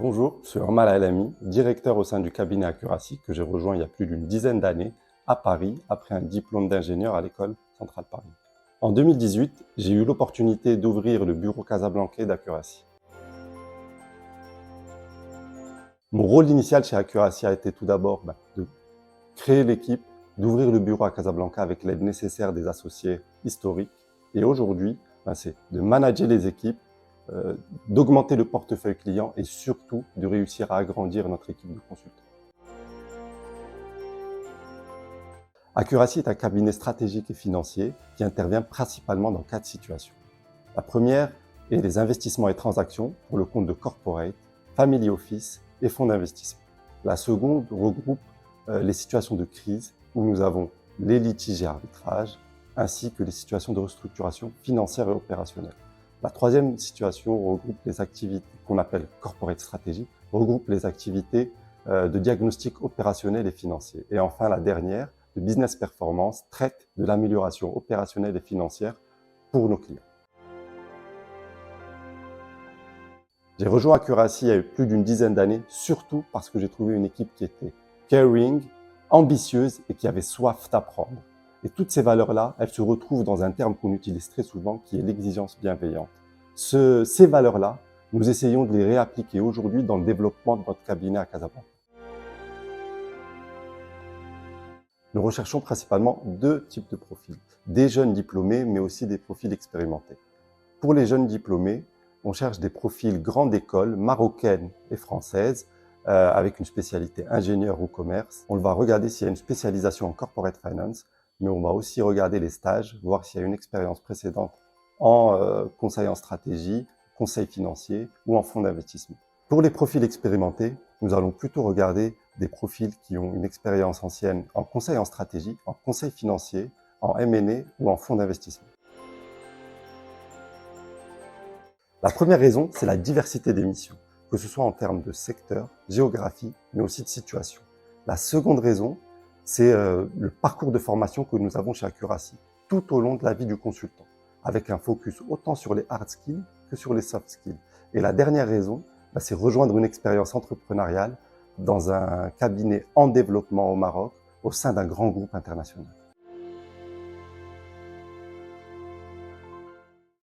Bonjour, je suis Omar Alami, directeur au sein du cabinet Accuracy que j'ai rejoint il y a plus d'une dizaine d'années à Paris après un diplôme d'ingénieur à l'école centrale Paris. En 2018, j'ai eu l'opportunité d'ouvrir le bureau casablancais d'Accuracy. Mon rôle initial chez Accuracy a été tout d'abord de créer l'équipe, d'ouvrir le bureau à Casablanca avec l'aide nécessaire des associés historiques. Et aujourd'hui, c'est de manager les équipes, d'augmenter le portefeuille client et surtout de réussir à agrandir notre équipe de consultants. Accuracy est un cabinet stratégique et financier qui intervient principalement dans 4 situations. La première est les investissements et transactions pour le compte de corporate, family office et fonds d'investissement. La seconde regroupe les situations de crise où nous avons les litiges et arbitrages ainsi que les situations de restructuration financière et opérationnelle. La troisième situation regroupe les activités qu'on appelle corporate strategy, regroupe les activités de diagnostic opérationnel et financier. Et enfin, la dernière, de business performance, traite de l'amélioration opérationnelle et financière pour nos clients. J'ai rejoint Accuracy il y a eu plus d'une dizaine d'années, surtout parce que j'ai trouvé une équipe qui était caring, ambitieuse et qui avait soif d'apprendre. Et toutes ces valeurs-là, elles se retrouvent dans un terme qu'on utilise très souvent, qui est l'exigence bienveillante. Ces valeurs-là, nous essayons de les réappliquer aujourd'hui dans le développement de notre cabinet à Casablanca. Nous recherchons principalement 2 types de profils. Des jeunes diplômés, mais aussi des profils expérimentés. Pour les jeunes diplômés, on cherche des profils grande école, marocaines et françaises, avec une spécialité ingénieur ou commerce. On va regarder s'il y a une spécialisation en corporate finance, mais on va aussi regarder les stages, voir s'il y a une expérience précédente en conseil en stratégie, conseil financier ou en fonds d'investissement. Pour les profils expérimentés, nous allons plutôt regarder des profils qui ont une expérience ancienne en conseil en stratégie, en conseil financier, en M&A ou en fonds d'investissement. La première raison, c'est la diversité des missions, que ce soit en termes de secteur, géographie, mais aussi de situation. La seconde raison, c'est le parcours de formation que nous avons chez Accuracy, tout au long de la vie du consultant, avec un focus autant sur les hard skills que sur les soft skills. Et la dernière raison, c'est rejoindre une expérience entrepreneuriale dans un cabinet en développement au Maroc, au sein d'un grand groupe international.